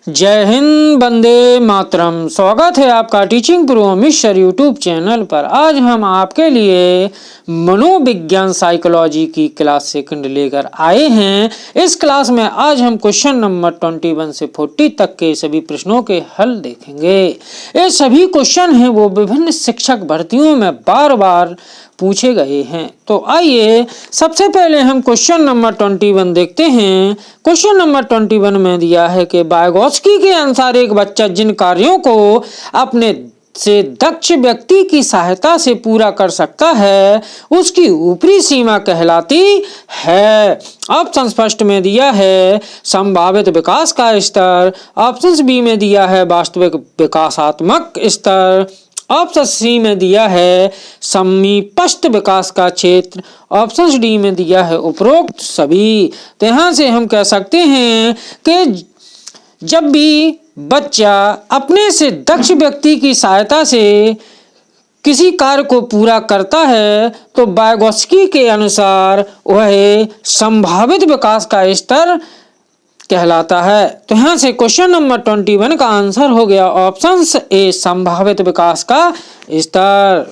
जय हिंद, वंदे मातरम। स्वागत है आपका teaching pro mister YouTube channel पर। आज हम आपके लिए मनोविज्ञान साइकोलॉजी की क्लास सेकंड लेकर आए हैं। इस क्लास में आज हम क्वेश्चन नंबर 21 से 40 तक के सभी प्रश्नों के हल देखेंगे। ये सभी क्वेश्चन हैं वो विभिन्न शिक्षक भर्तियों में बार बार पूछे गए हैं। तो आइए सबसे पहले हम क्वेश्चन नंबर 21 देखते हैं। क्वेश्चन नंबर 21 में दिया है कि वाइगोत्स्की के अनुसार एक बच्चा जिन कार्यों को अपने से दक्ष व्यक्ति की सहायता से पूरा कर सकता है उसकी ऊपरी सीमा कहलाती है। ऑप्शन फर्स्ट में दिया है संभावित विकास का स्तर, ऑप्शन बी में दिया है वास्तविक विकासात्मक स्तर, ऑप्शन सी में दिया है समीपस्थ विकास का क्षेत्र, ऑप्शन डी में दिया है उपरोक्त सभी। तो यहाँ से हम कह सकते हैं कि जब भी बच्चा अपने से दक्ष व्यक्ति की सहायता से किसी कार्य को पूरा करता है तो वाइगोत्स्की के अनुसार वह संभावित विकास का स्तर कहलाता है। तो यहाँ से क्वेश्चन नंबर 21 का आंसर हो गया ऑप्शन ए संभावित विकास का स्तर।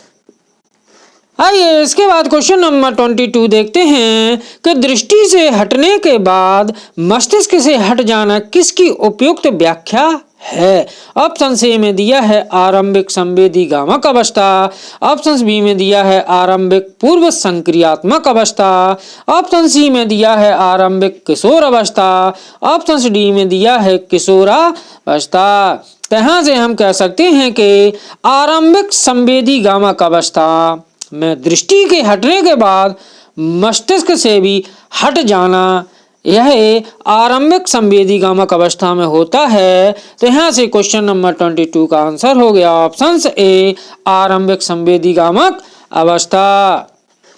आइए इसके बाद क्वेश्चन नंबर 22 देखते हैं कि दृष्टि से हटने के बाद मस्तिष्क से हट जाना किसकी उपयुक्त व्याख्या है। ऑप्शन सी में दिया है आरंभिक संवेदी गामक अवस्था, ऑप्शन बी में दिया है आरंभिक पूर्व संक्रियात्मक अवस्था, ऑप्शन सी में दिया है आरंभिक किशोर अवस्था, ऑप्शन डी में दिया है किशोरावस्था। यहाँ से हम कह सकते हैं कि आरंभिक संवेदी गामक अवस्था में दृष्टि के हटने के बाद मस्तिष्क से भी हट जाना यह आरंभिक संवेदी गामक अवस्था में होता है। तो यहाँ से क्वेश्चन नंबर 22 का आंसर हो गया ऑप्शन ए आरंभिक संवेदी गामक अवस्था।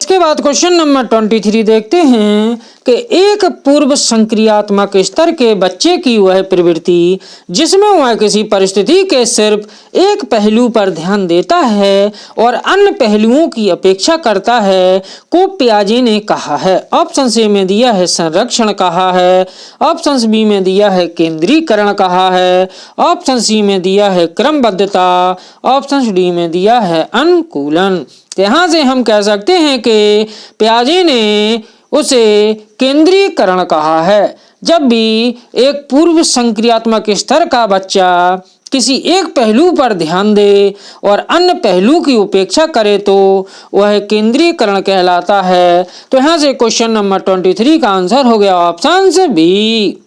इसके बाद क्वेश्चन नंबर 23 देखते हैं कि एक पूर्व संक्रियात्मक स्तर के बच्चे की वह प्रवृत्ति जिसमें वह किसी परिस्थिति के सिर्फ एक पहलू पर ध्यान देता है और अन्य पहलुओं की अपेक्षा करता है को पियाजे ने कहा है। ऑप्शन सी में दिया है संरक्षण कहा है, ऑप्शन बी में दिया है केंद्रीकरण कहा है, ऑप्शन सी में दिया है क्रमबद्धता, ऑप्शन डी में दिया है अनुकूलन। यहाँ से हम कह सकते हैं कि पियाजे ने उसे केंद्रीकरण कहा है। जब भी एक पूर्व संक्रियात्मक स्तर का बच्चा किसी एक पहलू पर ध्यान दे और अन्य पहलू की उपेक्षा करे तो वह केंद्रीकरण कहलाता है। तो यहाँ से क्वेश्चन नंबर 23 का आंसर हो गया ऑप्शन बी।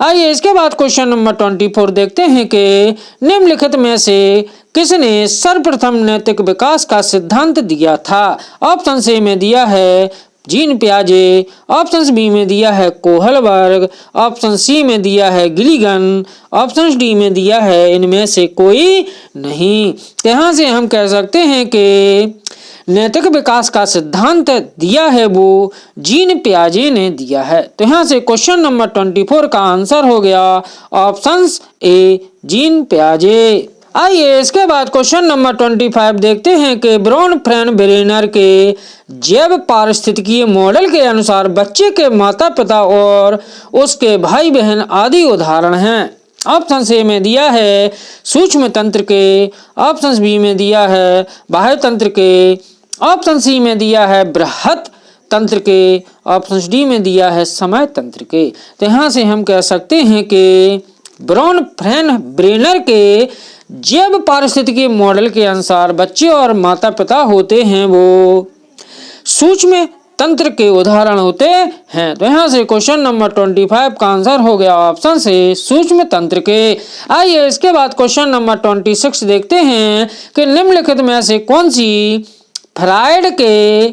आइए इसके बाद क्वेश्चन नंबर 24 देखते हैं कि निम्नलिखित में से किसने सर्वप्रथम नैतिक विकास का सिद्धांत दिया था। ऑप्शन सी में दिया है जीन पियाजे, ऑप्शन बी में दिया है कोहलबर्ग, ऑप्शन सी में दिया है गिलिगन, ऑप्शन डी में दिया है इनमें से कोई नहीं। यहाँ से हम कह सकते हैं कि नैतिक विकास का सिद्धांत दिया है वो जीन पियाजे ने दिया है। तो यहाँ से क्वेश्चन नंबर 24 का आंसर हो गया ऑप्शन ए जीन पियाजे। आइए इसके बाद क्वेश्चन नंबर 25 देखते हैं कि ब्रोनफ्रेन-ब्रेनर के जैव पारिस्थितिकीय मॉडल के अनुसार बच्चे के माता पिता और उसके भाई बहन आदि उदाहरण हैं। ऑप्शन सी में दिया है सूक्ष्म तंत्र के, ऑप्शन बी में दिया है बाह्य तंत्र के, ऑप्शन सी में दिया है बृहत तंत्र के, ऑप्शन डी में दिया है समय तंत्र के। तो यहाँ से हम कह सकते हैं कि ब्रोनफ्रेन-ब्रेनर के जैव पारिस्थितिकी मॉडल के अनुसार बच्चे और माता पिता होते हैं वो सूक्ष्म तंत्र के उदाहरण होते हैं। तो यहाँ से क्वेश्चन नंबर 25 का आंसर हो गया ऑप्शन से सूक्ष्म तंत्र के। आइए इसके बाद क्वेश्चन नंबर 26 देखते हैं कि निम्नलिखित में से कौन सी फ्रायड के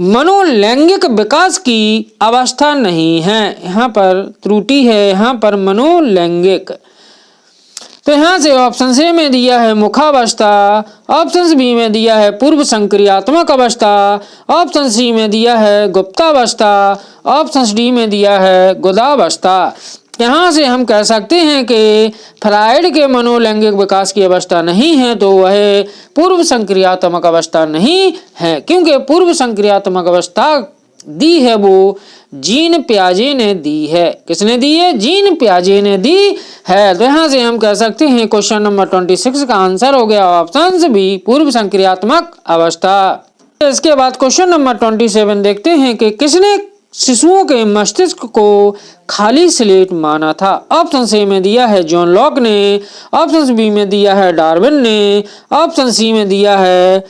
मनोलैंगिक विकास की अवस्था नहीं है। यहाँ पर त्रुटि है, यहाँ पर मनोलैंगिक। तो यहाँ से ऑप्शन सी में दिया है मुखावस्था, ऑप्शन बी में दिया है पूर्व संक्रियात्मक अवस्था, ऑप्शन सी में दिया है गुप्तावस्था, ऑप्शन डी में दिया है गुदावस्था। यहाँ से हम कह सकते हैं कि फ्रायड के मनोलैंगिक विकास की अवस्था नहीं है तो वह पूर्व संक्रियात्मक अवस्था नहीं है, क्योंकि पूर्व संक्रियात्मक अवस्था दी है वो जीन पियाजे ने दी है। किसने दी है? जीन पियाजे ने दी है। तो यहाँ से हम कह सकते हैं क्वेश्चन नंबर 26 का आंसर हो गया ऑप्शन बी, पूर्व संक्रियात्मक अवस्था। इसके बाद क्वेश्चन नंबर 27 देखते हैं कि किसने शिशुओं के मस्तिष्क को खाली स्लेट माना था। ऑप्शन सी में दिया है जॉन लॉक ने, ऑप्शन बी में दिया है डार्विन ने, ऑप्शन सी में दिया है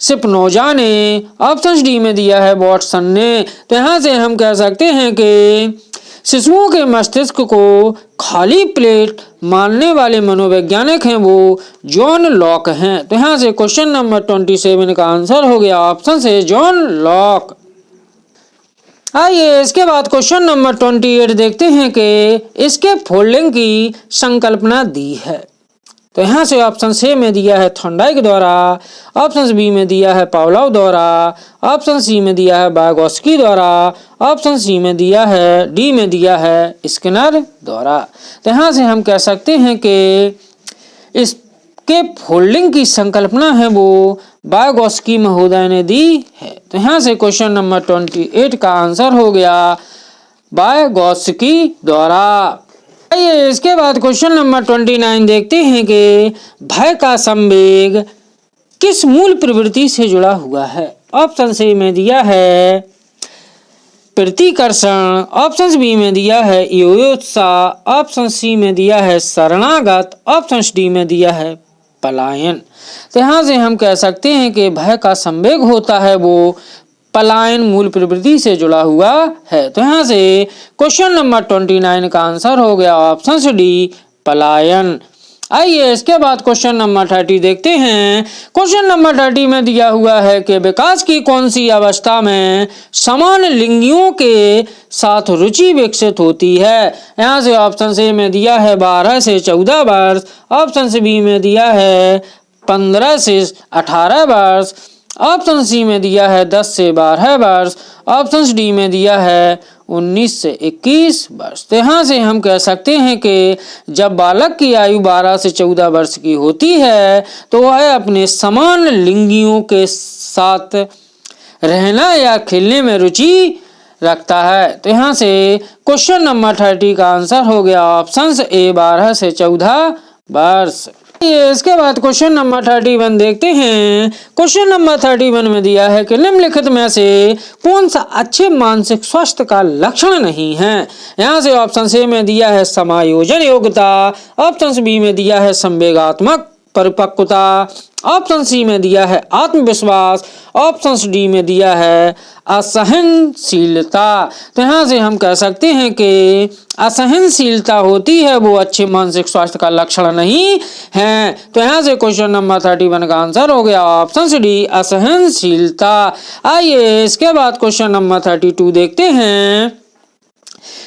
स्पिनोजा ने, ऑप्शन डी में दिया है वॉटसन ने। तो यहाँ से हम कह सकते हैं कि शिशुओं के मस्तिष्क को खाली प्लेट मानने वाले मनोवैज्ञानिक हैं वो जॉन लॉक हैं। तो यहाँ से क्वेश्चन नंबर 27 का आंसर हो गया ऑप्शन से जॉन लॉक। आइए इसके बाद क्वेश्चन नंबर 28 देखते हैं कि इसके फोल्डिंग की संकल्पना दी है। तो यहाँ से ऑप्शन सी में दिया है थॉर्नडाइक द्वारा, ऑप्शन बी में दिया है पावलोव द्वारा, ऑप्शन सी में दिया है वाइगोत्स्की द्वारा, ऑप्शन सी में दिया है डी में दिया है स्किनर द्वारा। तो यहाँ से हम कह सकते हैं कि इसके फोल्डिंग की संकल्पना है वो वाइगोत्स्की महोदय ने दी है। तो यहाँ से क्वेश्चन नंबर 28 का आंसर हो गया वाइगोत्स्की द्वारा। आइए इसके बाद क्वेश्चन नंबर 29 देखते हैं कि भय का संवेग किस मूल प्रवृत्ति से जुड़ा हुआ है। ऑप्शन सी में दिया है प्रतिकर्षण, ऑप्शन बी में दिया है योयोत्साह, ऑप्शन सी में दिया है शरणागत, ऑप्शन डी में दिया है पलायन। तो यहाँ से हम कह सकते हैं कि भय का संवेग होता है वो पलायन मूल प्रवृत्ति से जुड़ा हुआ है। तो यहाँ से क्वेश्चन नंबर 29 का आंसर हो गया ऑप्शन डी पलायन। आइए इसके बाद क्वेश्चन नंबर 30 देखते हैं। क्वेश्चन नंबर 30 में दिया हुआ है कि विकास की कौन सी अवस्था में समान लिंगियों के साथ रुचि विकसित होती है। यहाँ से ऑप्शन सी में दिया है 12 से 14 वर्ष, ऑप्शन बी में दिया है 15 से 18 वर्ष, ऑप्शन सी में दिया है 10 से 12 वर्ष, ऑप्शन डी में दिया है 19 से 21 वर्ष। तो यहाँ से हम कह सकते हैं कि जब बालक की आयु 12 से 14 वर्ष की होती है तो वह अपने समान लिंगियों के साथ रहना या खेलने में रुचि रखता है। तो यहाँ से क्वेश्चन नंबर 30 का आंसर हो गया ऑप्शन ए 12 से 14 वर्ष। इसके बाद क्वेश्चन नंबर 31 देखते हैं। क्वेश्चन नंबर 31 में दिया है कि निम्नलिखित में से कौन सा अच्छे मानसिक स्वास्थ्य का लक्षण नहीं है। यहाँ से ऑप्शन सी में दिया है समायोजन योग्यता, ऑप्शन बी में दिया है संवेगात्मक परिपक्वता, ऑप्शन सी में दिया है आत्मविश्वास, ऑप्शन डी में दिया है असहनशीलता। तो यहाँ से हम कह सकते हैं कि असहनशीलता होती है वो अच्छे मानसिक स्वास्थ्य का लक्षण नहीं है। तो यहाँ से क्वेश्चन नंबर 31 का आंसर हो गया ऑप्शन डी असहनशीलता। आइए इसके बाद क्वेश्चन नंबर 32 देखते हैं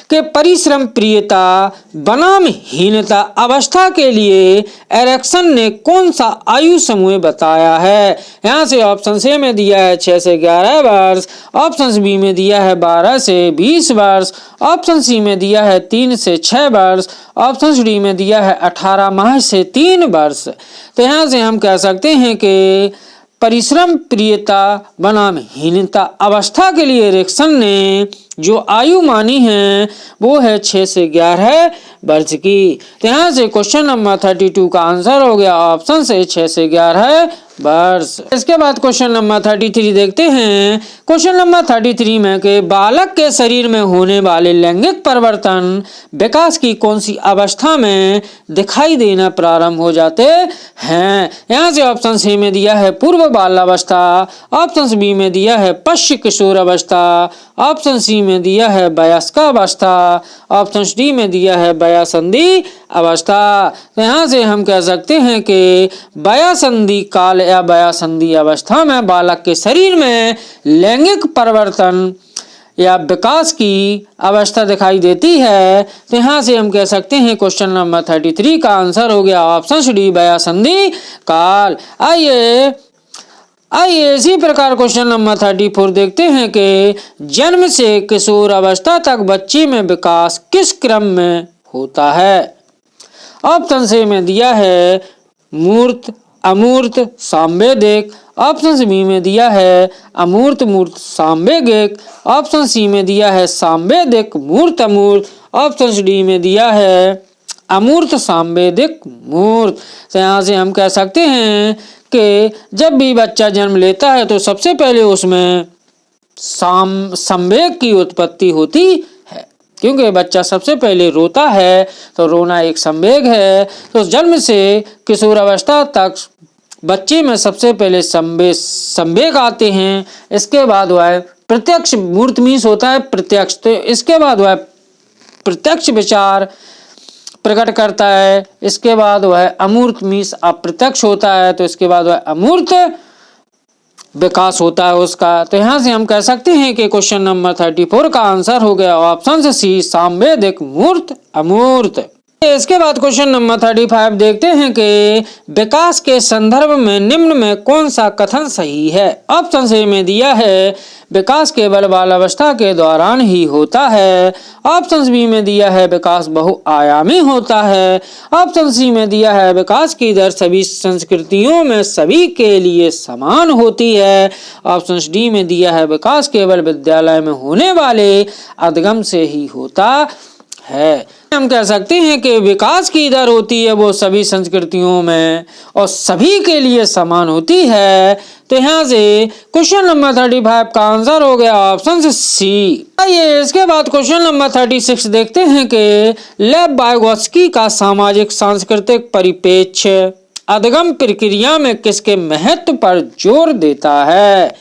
कि परिश्रम प्रियता बनाम हीनता अवस्था के लिए एरिक्सन ने कौन सा आयु समूह बताया है। यहाँ से ऑप्शन सी में दिया है 6 से 11 वर्ष, ऑप्शन बी में दिया है 12 से 20 वर्ष, ऑप्शन सी में दिया है 3 से 6 वर्ष, ऑप्शन डी में दिया है 18 माह से 3 वर्ष। तो यहाँ से हम कह सकते हैं कि परिश्रम प्रियता बनाम हीनता अवस्था के लिए एरिक्सन ने जो आयु मानी है वो है 6 से 11 वर्ष की। तो यहाँ से क्वेश्चन नंबर 32 का आंसर हो गया ऑप्शन से 6 से 11 वर्ष। इसके बाद क्वेश्चन नंबर 33 देखते हैं। क्वेश्चन नंबर 33 में कि बालक के शरीर में होने वाले लैंगिक परिवर्तन विकास की कौन सी अवस्था में दिखाई देना प्रारंभ हो जाते हैं। यहाँ से ऑप्शन सी में दिया है पूर्व बाल्यावस्था, ऑप्शन बी में दिया है पश्च किशोर अवस्था, ऑप्शन सी में दिया है वयस्कावस्था, ऑप्शन डी में दिया है वयसंधि अवस्था। तो यहाँ से हम कह सकते हैं कि वयसंधि काल या वयसंधि अवस्था में बालक के शरीर में लैंगिक परिवर्तन या विकास की अवस्था दिखाई देती है। तो यहाँ से हम कह सकते हैं क्वेश्चन नंबर 33 का आंसर हो गया ऑप्शन डी वयसंधि काल। आइए इसी प्रकार क्वेश्चन नंबर 34 देखते हैं कि जन्म से किशोर अवस्था तक बच्चे में विकास किस क्रम में होता है। ऑप्शन सी में दिया है मूर्त, अमूर्त सांवेदिक। ऑप्शन बी में दिया है अमूर्त मूर्त सांवेगिक। ऑप्शन सी में दिया है सांवेदिक मूर्त अमूर्त। ऑप्शन डी में दिया है अमूर्त सांवेदिक मूर्त। तो यहाँ से हम कह सकते हैं कि जब भी बच्चा जन्म लेता है तो सबसे पहले उसमें संवेग की उत्पत्ति होती है, क्योंकि बच्चा सबसे पहले रोता है तो रोना एक संवेग है। तो जन्म से किशोर अवस्था तक बच्चे में सबसे पहले संवेग आते हैं। इसके बाद वह प्रत्यक्ष मूर्त मीन्स होता है प्रत्यक्ष, तो इसके बाद वह प्रत्यक्ष विचार प्रकट करता है। इसके बाद वह अमूर्त मीन्स अप्रत्यक्ष होता है, तो इसके बाद वह अमूर्त विकास होता है उसका। तो यहाँ से हम कह सकते हैं कि क्वेश्चन नंबर 34 का आंसर हो गया ऑप्शन सी सांवेदिक मूर्त अमूर्त। इसके बाद क्वेश्चन नंबर 35 देखते हैं कि विकास के संदर्भ में निम्न में कौन सा कथन सही है। ऑप्शन ए में दिया है विकास केवल बालावस्था के दौरान ही होता है। ऑप्शन बी में दिया है विकास बहुआयामी होता है। ऑप्शन सी में दिया है विकास की दर सभी संस्कृतियों में सभी के लिए समान होती है। ऑप्शन डी में दिया है विकास केवल विद्यालय में होने वाले अधगम से ही होता है। हम कह सकते हैं कि विकास की दर होती है वो सभी संस्कृतियों में और सभी के लिए समान होती है। तो यहाँ से क्वेश्चन नंबर 35 का आंसर हो गया ऑप्शन सी। आइए इसके बाद क्वेश्चन नंबर 36 देखते हैं कि लेव वाइगोत्स्की का सामाजिक सांस्कृतिक परिप्रेक्ष्य अधगम प्रक्रिया में किसके महत्व पर जोर देता है।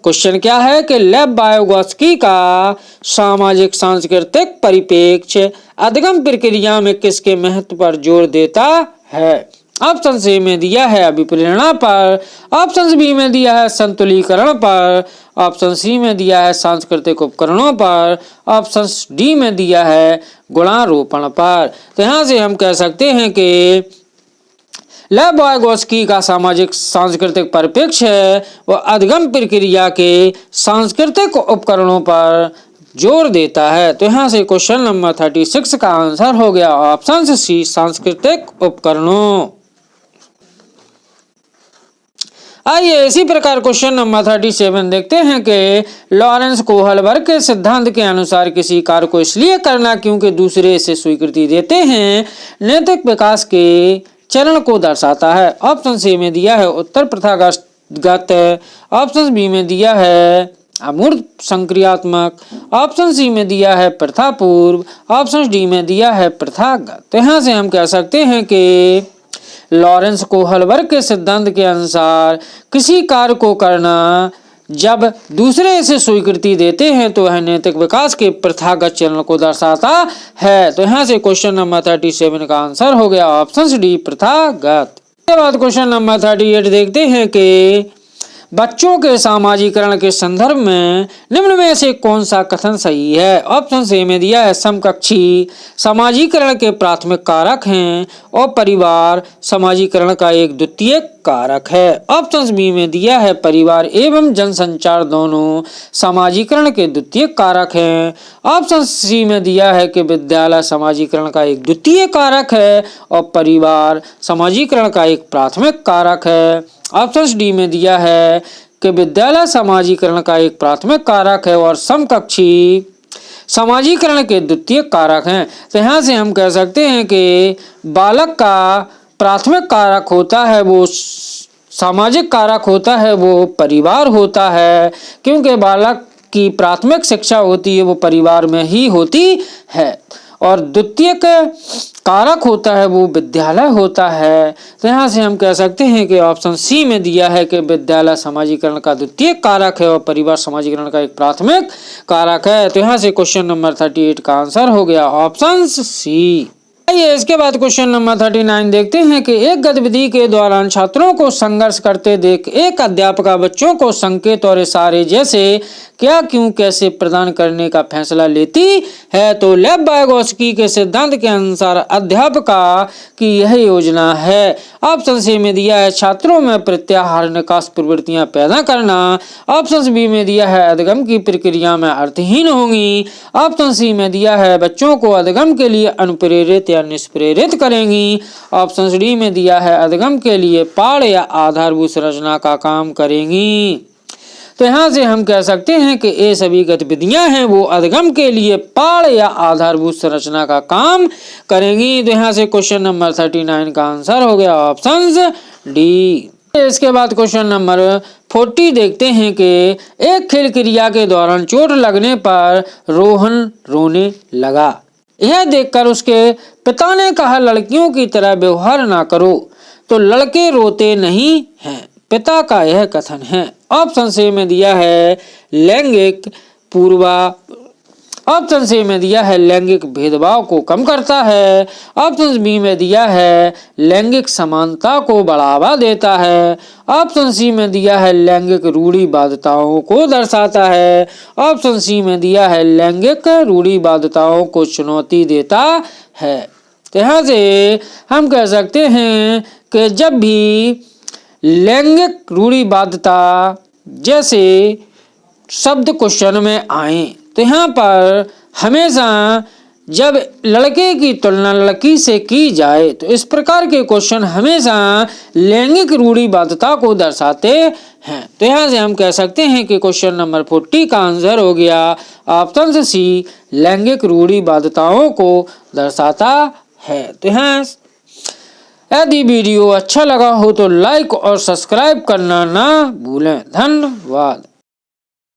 क्वेश्चन क्या है कि लेव वाइगोत्स्की का सामाजिक सांस्कृतिक परिप्रेक्ष्य अधगम प्रक्रिया में किसके महत्व पर जोर देता है। ऑप्शन सी में दिया है अभिप्रेरणा पर। ऑप्शन बी में दिया है संतुलीकरण पर। ऑप्शन सी में दिया है सांस्कृतिक उपकरणों पर। ऑप्शन डी में दिया है गुणारोपण पर। तो यहाँ से हम कह सकते हैं कि लेव वाइगोत्स्की का सामाजिक सांस्कृतिक परिप्रेक्ष्य है वह अधगम प्रक्रिया के सांस्कृतिक उपकरणों पर जोर देता है। तो यहाँ से क्वेश्चन नंबर 36 का आंसर हो गया ऑप्शन सी सांस्कृतिक उपकरणों। आइए इसी प्रकार क्वेश्चन नंबर 37 देखते हैं कि लॉरेंस कोहलबर्ग के सिद्धांत के अनुसार किसी कार्य को इसलिए करना क्योंकि दूसरे इसे स्वीकृति देते हैं नैतिक विकास के चरण को दर्शाता है। ऑप्शन सी में दिया है उत्तर प्रथागत। ऑप्शन बी में दिया है अमूर्त संक्रियात्मक। ऑप्शन सी में दिया है प्रथा पूर्व। ऑप्शन डी में दिया है प्रथागत। तो यहाँ से हम कह सकते हैं कि लॉरेंस कोहलबर्ग के सिद्धांत के अनुसार किसी कार्य को करना जब दूसरे इसे स्वीकृति देते हैं तो वह नैतिक विकास के प्रथागत चरण को दर्शाता है। तो यहाँ से क्वेश्चन नंबर 37 का आंसर हो गया ऑप्शन डी प्रथागत। इसके बाद क्वेश्चन नंबर 38 देखते हैं कि बच्चों के सामाजिकरण के संदर्भ में निम्न में से कौन सा कथन सही है। ऑप्शन ए में दिया है समकक्षी सामाजिकरण के प्राथमिक कारक हैं और परिवार सामाजिकरण का एक द्वितीय कारक है। ऑप्शन बी में दिया है परिवार एवं जनसंचार दोनों सामाजिकरण के द्वितीय कारक हैं। ऑप्शन सी में दिया है कि विद्यालय सामाजिकरण का एक द्वितीय कारक है और परिवार सामाजिकरण का एक प्राथमिक कारक है। ऑप्शन डी में दिया है कि विद्यालय सामाजिकरण का एक प्राथमिक कारक है और समकक्षी सामाजिकरण के द्वितीय कारक हैं। तो यहाँ से हम कह सकते हैं कि बालक का प्राथमिक कारक होता है वो सामाजिक कारक होता है वो परिवार होता है, क्योंकि बालक की प्राथमिक शिक्षा होती है वो परिवार में ही होती है और द्वितीय कारक होता है वो विद्यालय होता है। तो यहाँ से हम कह सकते हैं कि ऑप्शन सी में दिया है कि विद्यालय सामाजिकरण का द्वितीय कारक है और परिवार सामाजिकरण का एक प्राथमिक कारक है। तो यहाँ से क्वेश्चन नंबर 38 का आंसर हो गया ऑप्शन सी। आइए इसके बाद क्वेश्चन नंबर 39 देखते हैं कि एक गतिविधि के दौरान छात्रों को संघर्ष करते देख एक अध्यापिका बच्चों को संकेत और इशारे जैसे क्या क्यों कैसे प्रदान करने का फैसला लेती है। तो लेव वाइगोत्स्की के सिद्धांत के अनुसार अध्यापिका की यह योजना है। ऑप्शन सी में दिया है छात्रों में प्रत्याहार निकास प्रवृत्तियां पैदा करना। ऑप्शन बी में दिया है अधगम की प्रक्रिया में अर्थहीन होंगी। ऑप्शन सी में दिया है बच्चों को अधगम के लिए अनुप्रेरित या निष्प्रेरित करेंगी। ऑप्शन डी में दिया है अधिगम के लिए पाड़ या आधारभूत संरचना का काम करेंगी। तो यहाँ से हम कह सकते हैं कि ये सभी गतिविधियां हैं वो अधिगम के लिए पाड़ या आधारभूत संरचना का काम करेंगी। तो यहाँ से क्वेश्चन नंबर 39 का आंसर हो गया ऑप्शन डी। इसके बाद क्वेश्चन नंबर 40 देखते हैं कि एक खेल क्रिया के दौरान चोट लगने पर रोहन रोने लगा। यह देखकर उसके पिता ने कहा लड़कियों की तरह व्यवहार ना करो। तो लड़के रोते नहीं हैं, पिता का यह कथन है। ऑप्शन सी में दिया है लैंगिक ऑप्शन सी में दिया है लैंगिक भेदभाव को कम करता है। ऑप्शन बी में दिया है लैंगिक समानता को बढ़ावा देता है। ऑप्शन सी में दिया है लैंगिक रूढ़िवादिताओं को दर्शाता है। ऑप्शन सी में दिया है लैंगिक रूढ़िवादिताओं को चुनौती देता है। तो यहाँ से हम कह सकते हैं कि जब भी लैंगिक रूढ़िवादिता जैसे शब्द क्वेश्चन में आए तो यहाँ पर हमेशा जब लड़के की तुलना लड़की से की जाए तो इस प्रकार के क्वेश्चन हमेशा लैंगिक रूढ़िवादिता को दर्शाते हैं। तो यहाँ से हम कह सकते हैं कि क्वेश्चन नंबर 40 का आंसर हो गया ऑप्शन सी लैंगिक रूढ़िवादिताओं को दर्शाता है। तो यहाँ यदि वीडियो अच्छा लगा हो तो लाइक और सब्सक्राइब करना ना भूलें। धन्यवाद।